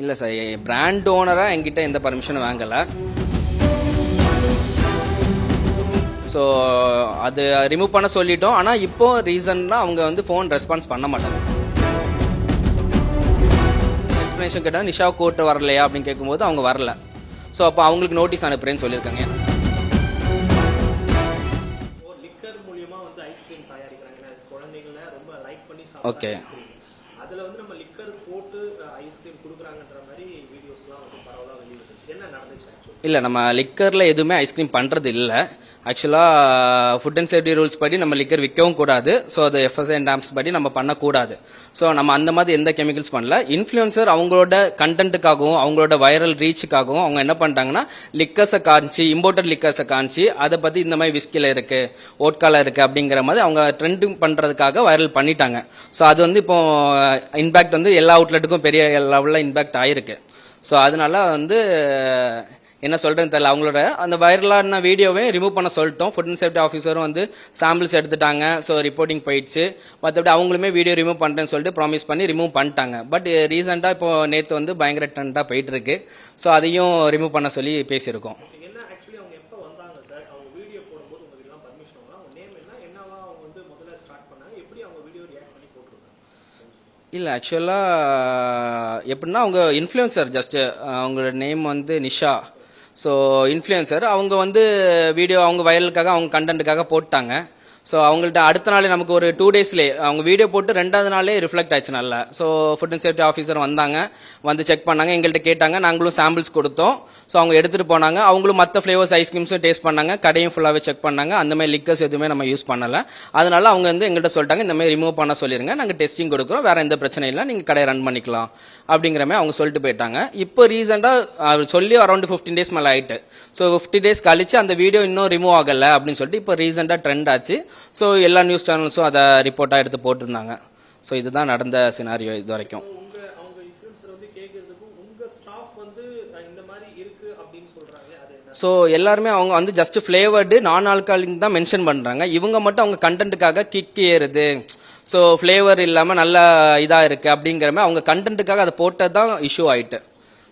இல்லை sir, brand ஓனராக என்கிட்ட எந்த பர்மிஷனும் வாங்கலை. ஸோ அது ரிமூவ் பண்ண சொல்லிட்டோம். ஆனால் இப்போ ரீசன்னாக அவங்க வந்து ஃபோன் ரெஸ்பான்ஸ் பண்ண மாட்டாங்க. எக்ஸ்ப்ளனேஷன் கேட்டால் நிஷா கோர்ட்டு வரலையா அப்படின்னு கேட்கும்போது அவங்க வரல. ஸோ அப்போ அவங்களுக்கு நோட்டீஸ் அனுப்புறேன்னு சொல்லியிருக்காங்க. ஓகே, அதுல வந்து நம்ம லிக்கர் போட்டு ஐஸ்கிரீம் குடுக்குறாங்கன்ற மாதிரி வீடியோஸ்லாம் வந்து பரவலா வெளியிட்டுச்சு. என்ன நடந்துச்சு? இல்லை, நம்ம லிக்கரில் எதுவுமே ஐஸ்கிரீம் பண்ணுறது இல்லை. ஆக்சுவலாக ஃபுட் அண்ட் சேஃப்டி ரூல்ஸ் படி நம்ம லிக்கர் விற்கவும் கூடாது. ஸோ அது எஃப்எஸ்ஐ டாம்ஸ் படி நம்ம பண்ணக்கூடாது. ஸோ நம்ம அந்த மாதிரி எந்த கெமிக்கல்ஸ் பண்ணல. இன்ஃப்ளூயன்சர் அவங்களோட கண்டென்ட்டுக்காகவும் அவங்களோட வைரல் ரீச்சுக்காகவும் அவங்க என்ன பண்ணிட்டாங்கன்னா லிக்கர்ஸை காமிச்சு, இம்போர்ட்டட் லிக்கர்ஸை காமிச்சு அதை பற்றி இந்த மாதிரி விஸ்கியில் இருக்குது, ஓட்கால இருக்குது அப்படிங்கிற மாதிரி அவங்க ட்ரெண்டிங் பண்ணுறதுக்காக வைரல் பண்ணிட்டாங்க. ஸோ அது வந்து இப்போ இம்பேக்ட் வந்து எல்லா அவுட்லெட்டுக்கும் பெரிய லெவலில் இம்பேக்ட் ஆயிருக்கு. ஸோ அதனால வந்து என்ன சொல்றேன்னு தெரியல. அவங்களோட அந்த வைரலான வீடியோவே ரிமூவ் பண்ண சொல்லிட்டோம். ஃபுட் அண்ட் சேஃப்டி ஆஃபீஸரும் வந்து சாம்பிள்ஸ் எடுத்துட்டாங்க. ஸோ ரிப்போர்ட்டிங் போயிடுச்சு. மற்றபடி அவங்களுமே வீடியோ ரிமூவ் பண்ணுறேன்னு சொல்லிட்டு ப்ராமிஸ் பண்ணி ரிமூவ் பண்ணிட்டாங்க. பட் ரீசெண்டாக இப்போ நேற்று வந்து பயங்கர ட்ரெண்டாக போயிட்டு இருக்கு. ஸோ அதையும் ரிமூவ் பண்ண சொல்லி பேசியிருக்கோம். இல்லை, ஆக்சுவலாக எப்படின்னா அவங்க இன்ஃப்ளூயன்சர், ஜஸ்ட்டு அவங்களோட நேம் வந்து நிஷா. ஸோ இன்ஃப்ளூயன்சர் அவங்க வந்து வீடியோ அவங்க வைரலுக்காக அவங்க கண்டென்ட்டுக்காக போட்டாங்க. ஸோ அவங்கள்ட்ட அடுத்த நாளே நமக்கு ஒரு 2 டேஸ்லேயே அவங்க வீடியோ போட்டு 2வது நாளே ரிஃப்ளெக்ட் ஆயிடுச்சு நல்லா. So food and safety officer வந்தாங்க, வந்து செக் பண்ணாங்க, எங்கள்கிட்ட கேட்டாங்க, நாங்களும் சாம்பிள்ஸ் கொடுத்தோம். ஸோ அவங்க எடுத்துகிட்டு போனாங்க. அவங்களும் மற்ற ஃப்ளேவர்ஸ் ஐஸ்கிரீம்ஸும் டேஸ்ட் பண்ணாங்க, கடையும் ஃபுல்லாகவே செக் பண்ணாங்க. அந்த மாதிரி லிக்கர்ஸ் எதுவுமே நம்ம யூஸ் பண்ணலை. அதனால அவங்க வந்து எங்கள்கிட்ட சொல்லிட்டாங்க, இந்த மாதிரி ரிமூவ் பண்ண சொல்லிடுங்க, நாங்கள் டெஸ்டிங் கொடுக்குறோம், வேற எந்த பிரச்சனையும் இல்லை, நீங்கள் கடையை ரன் பண்ணிக்கலாம் அப்படிங்கிற மாதிரி அவங்க சொல்லிட்டு போயிட்டாங்க. இப்போ ரீசெண்டாக சொல்லி அரௌண்ட் 15 டேஸ் மேலே ஆயிட்டு. ஸோ 50 டேஸ் கழிச்சு அந்த வீடியோ இன்னும் ரிமூவ் ஆகலை அப்படின்னு சொல்லிட்டு இப்போ ரீசெண்டாக ட்ரெண்ட் ஆச்சு. ஸோ எல்லா நியூஸ் சேனல்ஸும் அதை ரிப்போர்ட்டாக எடுத்து போட்டிருந்தாங்க. ஸோ இதுதான் நடந்த சினாரியோ இது வரைக்கும். ஸோ எல்லாருமே அவங்க வந்து ஜஸ்ட் ஃப்ளேவர்டு நான் ஆல்காலிக் தான் மென்ஷன் பண்ணுறாங்க. இவங்க மட்டும் அவங்க கண்டென்ட்டுக்காக கிக் ஏறுது, ஸோ ஃப்ளேவர் இல்லாமல் நல்லா இதாக இருக்குது அப்படிங்கிற மாதிரி அவங்க கண்டென்ட்டுக்காக அதை போட்டது தான் இஷ்யூ ஆயிட்டு.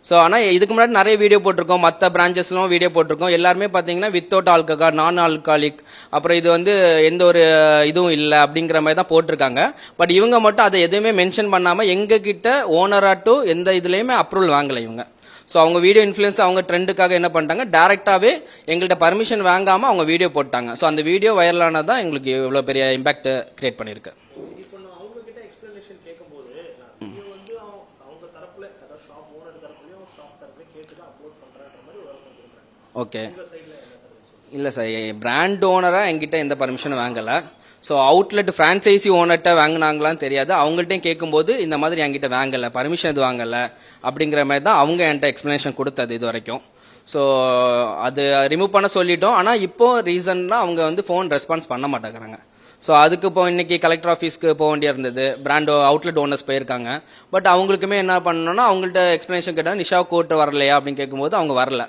ஸோ ஆனால் இதுக்கு முன்னாடி நிறைய வீடியோ போட்டிருக்கோம், மற்ற பிரான்ச்சஸ்லாம் வீடியோ போட்டிருக்கோம். எல்லாருமே பார்த்தீங்கன்னா வித்தவுட் ஆல்கஹால், நான் ஆல்காலிக், அப்புறம் இது வந்து எந்த ஒரு இதுவும் இல்லை அப்படிங்கிற மாதிரி தான் போட்டிருக்காங்க. பட் இவங்க மட்டும் அதை எதுவுமே மென்ஷன் பண்ணாமல் எங்ககிட்ட ஓனராட்டோ எந்த இதுலேயுமே அப்ரூவல் வாங்கலை இவங்க. ஸோ அவங்க வீடியோ இன்ஃப்ளூயன்ஸ் அவங்க ட்ரெண்டுக்காக என்ன பண்ணிட்டாங்க, டேரெக்டாகவே எங்கள்கிட்ட பர்மிஷன் வாங்காமல் அவங்க வீடியோ போட்டாங்க. ஸோ அந்த வீடியோ வைரலானதான் எங்களுக்கு இவ்வளோ பெரிய இம்பாக்ட் கிரியேட் பண்ணியிருக்கு. ஓகே, இல்லை சார், பிராண்ட் ஓனராக என்கிட்ட எந்த பர்மிஷனும் வாங்கலை. ஸோ அவுட்லெட் ஃப்ரான்ச்சைசி ஓனர்கிட்ட வாங்கினாங்களான்னு தெரியாது. அவங்கள்ட்டையும் கேட்கும்போது இந்த மாதிரி என்கிட்ட வாங்கலை, பர்மிஷன் எதுவும் வாங்கலை அப்படிங்கிற மாதிரி தான் அவங்க என்கிட்ட எக்ஸ்ப்ளனேஷன் கொடுத்தது இது வரைக்கும். ஸோ அது ரிமூவ் பண்ண சொல்லிட்டோம். ஆனால் இப்போ ரீசன்னாக அவங்க வந்து ஃபோன் ரெஸ்பான்ஸ் பண்ண மாட்டேங்கிறாங்க. ஸோ அதுக்கு இப்போ இன்னைக்கு கலெக்டர் ஆஃபீஸ்க்கு போக வேண்டிய இருந்தது. பிராண்ட் அவுட்லெட் ஓனர்ஸ் போயிருக்காங்க. பட் அவங்களுக்குமே என்ன பண்ணணும்னா அவங்கள்ட்ட எக்ஸ்ப்ளனேஷன் கேட்டால் நிஷா கோர்ட்டு வரலையா அப்படின்னு கேட்கும்போது அவங்க வரல.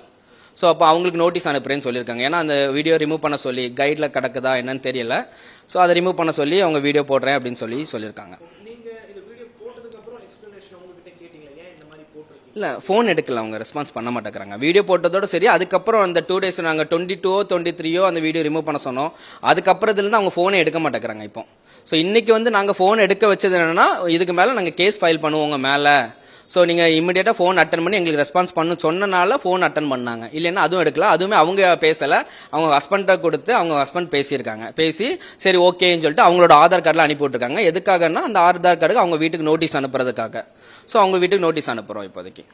ஸோ அப்போ அவங்களுக்கு நோட்டீஸ் அனுப்புறேன்னு சொல்லியிருக்காங்க. ஏன்னா அந்த வீடியோ ரிமூவ் பண்ண சொல்லி கைடில் கிடக்குதா என்னன்னு தெரியல. ஸோ அதை ரிமூவ் பண்ண சொல்லி அவங்க வீடியோ போடுறேன் அப்படின்னு சொல்லியிருக்காங்க. இல்லை, ஃபோன் எடுக்கல, அவங்க ரெஸ்பான்ஸ் பண்ண மாட்டேங்கிறாங்க. வீடியோ போட்டதோட சரி. அதுக்கப்புறம் அந்த 2 டேஸ் நாங்கள் 22 23 அந்த வீடியோ ரிமூவ் பண்ண சொன்னோம். அதுக்கப்புறத்துலேருந்து அவங்க ஃபோனே எடுக்க மாட்டேங்கிறாங்க இப்போ. ஸோ இன்னைக்கு வந்து நாங்கள் ஃபோன் எடுக்க வச்சது என்னன்னா, இதுக்கு மேலே நாங்கள் கேஸ் ஃபைல் பண்ணுவோங்க மேலே. ஸோ நீங்கள் இமீடியட்டாக ஃபோன் அட்டன் பண்ணி எங்களுக்கு ரெஸ்பான்ஸ் பண்ணு சொன்னனால ஃபோன் அட்டன் பண்ணாங்க. இல்லைன்னா அதுவும் எடுக்கல. அதுவுமே அவங்க பேசலை. அவங்க ஹஸ்பண்டை கொடுத்து அவங்க ஹஸ்பண்ட் பேசியிருக்காங்க. பேசி சரி ஓகேன்னு சொல்லிட்டு அவங்களோட ஆதார் கார்டில் அனுப்பி விட்டுருக்காங்க. எதுக்காகன்னா அந்த ஆதார் கார்டுக்கு அவங்க வீட்டுக்கு நோட்டீஸ் அனுப்புறதுக்காக. ஸோ அவங்க வீட்டுக்கு நோட்டீஸ் அனுப்புகிறோம் இப்போதைக்கு.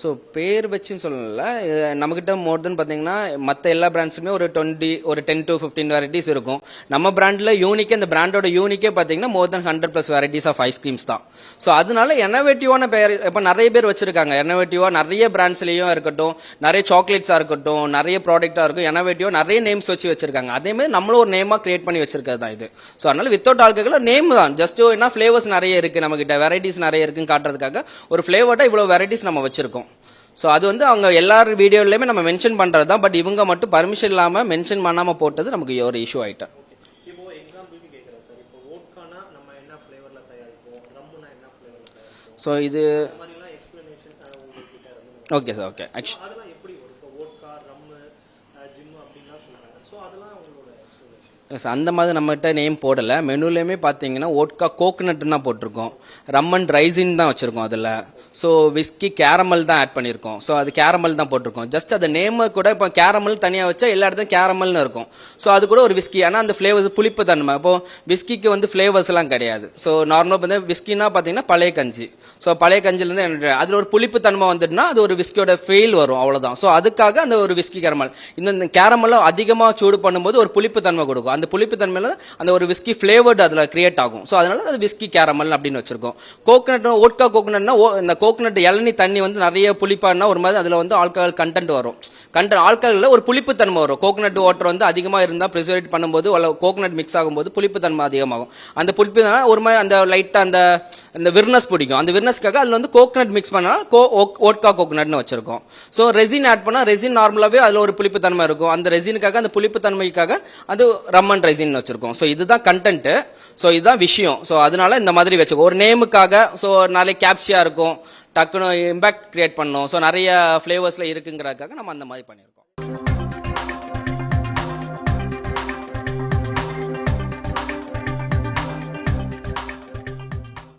ஸோ பேர் வச்சுன்னு சொல்லல, நம்மகிட்ட மோர் தென் பார்த்தீங்கன்னா மற்ற எல்லா பிராண்ட்ஸுமே ஒரு 10 to 15 வெரைட்டிஸ் இருக்கும். நம்ம பிராண்டில் யூனிக்கே, இந்த பிராண்டோட யூனிக்கே பார்த்தீங்கன்னா மோர் தென் 100+ வெரைட்டிஸ் ஆஃப் ஐஸ்கிரீம்ஸ் தான். ஸோ அதனால இன்னோவேட்டிவான பேர் இப்போ நிறைய பேர் வச்சிருக்காங்க. இன்னோவேட்டிவாக நிறைய பிராண்ட்ஸ்லேயும் இருக்கட்டும், நிறைய சாக்லேட்ஸாக இருக்கட்டும், நிறைய ப்ராடக்டாக இருக்கும், இன்னோவேட்டிவாக நிறைய நேம்ஸ் வச்சிருக்காங்க. அதேமாதிரி நம்மளும் ஒரு நேமாக கிரியேட் பண்ணி வச்சிருக்கிறது தான் இது. ஸோ அதனால வித்தவுட் ஆல்கஹால் நேம் தான், ஜஸ்ட் என்ன ஃபிளேவர்ஸ் நிறைய இருக்கு, நம்மகிட்ட வெரைட்டிஸ் நிறைய இருக்குன்னு காட்டுறதுக்காக ஒரு ஃபிளேவர்டா இவ்வளோ வெரைட்டிஸ் நம்ம வச்சிருக்கோம். ஸோ அது வந்து அவங்க எல்லார் வீடியோலையுமே நம்ம மென்ஷன் பண்ணுறது தான். பட் இவங்க மட்டும் பர்மிஷன் இல்லாமல் மென்ஷன் பண்ணாமல் போட்டது நமக்கு ஒரு இஷ்யூ ஆகிட்டேன். இப்போ எக்ஸாம்பிளுக்கு கேட்குறேன் சார், இப்போ ஓட்கானா நம்ம என்ன ஃப்ளேவரில் தயாரிப்போம், ரம்முனா என்ன ஃப்ளேவரில் தயாரிப்போம், ஸோ இது இந்த மாதிரிலாம் எக்ஸ்பிளனேஷன் உங்ககிட்ட இருந்து ஓகே சார். ஓகே அதெல்லாம் எப்படி வரும்? இப்போ ஓட்கா, ரம்மு, ஜிம்மு அப்படின்லாம் சொல்கிறாங்க. ஸோ அதெல்லாம் உங்களோட எக்ஸ்பிளனேஷன். எஸ், அந்த மாதிரி நம்மகிட்ட நேம் போடலை. மெனுலேயுமே பார்த்தீங்கன்னா ஓட்கா கோகனட்னு தான் போட்டிருக்கோம், ரம்மன் ரைசின் தான் வச்சுருக்கோம் அதில். ஸோ விஸ்கி கேரமல் தான் ஆட் பண்ணியிருக்கோம். ஸோ அது கேரமல் தான் போட்டிருக்கோம். ஜஸ்ட் அந்த நேமு கூட இப்போ கேரமல் தனியாக வச்சா எல்லா இடத்துலையும் கேரமல்னு இருக்கும். ஸோ அது கூட ஒரு விஸ்கி, ஆனால் அந்த ஃப்ளேவர்ஸ் புளிப்பு தன்மை. இப்போ விஸ்கிக்கு வந்து ஃப்ளேவர்ஸ்லாம் கிடையாது. ஸோ நார்மலாக வந்து விஸ்கினா பார்த்தீங்கன்னா பழைய கஞ்சி. ஸோ பழைய கஞ்சிலேருந்து அதில் ஒரு புளிப்பு தன்மை வந்துட்டுனா அது ஒரு விஸ்கியோட ஃபெயில் வரும், அவ்வளோதான். ஸோ அதுக்காக அந்த ஒரு விஸ்கி கேரமல். இந்த கேரமலும் அதிகமாக சூடு பண்ணும்போது ஒரு புளிப்பு தன்மை கொடுக்கும். அந்த புளிப்பு தன்மையில அந்த ஒரு விஸ்கி ஃப்ளேவர்டு அதில் கிரியேட் ஆகும். ஸோ அதனால அது விஸ்கி கேரமல் அப்படின்னு வச்சிருக்கோம். கோகனட், ஓட்கா கோகனட்னா இந்த கோகனட் இளநீ தண்ணி வந்து நிறைய புளிப்பானா ஒரு மாதிரி அதில் வந்து ஆல்கஹால் கண்டென்ட் வரும். ஆல்கஹாலில் ஒரு புளிப்பு தன்மை வரும். கோகனட் வாட்டர் வந்து அதிகமாக இருந்தால் ப்ரிசர்வேட் பண்ணும்போது கோகனட் மிக்ஸ் ஆகும்போது புளிப்பு தன்மை அதிகமாகும். அந்த புளிப்பு தன்மை ஒரு மாதிரி அந்த லைட்டாக அந்த விர்னஸ் பிடிக்கும். அந்த விர்னஸ்க்காக அதில் வந்து கோகனட் மிக்ஸ் பண்ணால் ஓட்கா கோகனட்னு வச்சிருக்கோம். ஸோ ரெசின் ஆட் பண்ணால் ரெசின் நார்மலாகவே அதில் ஒரு புளிப்பு தன்மை இருக்கும். அந்த ரெசினுக்காக அந்த புளிப்பு தன்மைக்காக அது ரம்மன் ரெசின் வச்சிருக்கோம். ஸோ இதுதான் கண்டென்ட். ஸோ இதுதான் விஷயம். ஸோ அதனால இந்த மாதிரி வச்சுக்கோ, ஒரு நேமுக்காக. ஸோ நிறைய கேப்சியா இருக்கும், டக்குன்னு இம்பாக்ட் கிரியேட் பண்ணோம். ஸோ நிறைய ஃப்ளேவர்ஸில் இருக்குங்கிறதுக்காக நம்ம அந்த மாதிரி பண்ணியிருக்கோம்.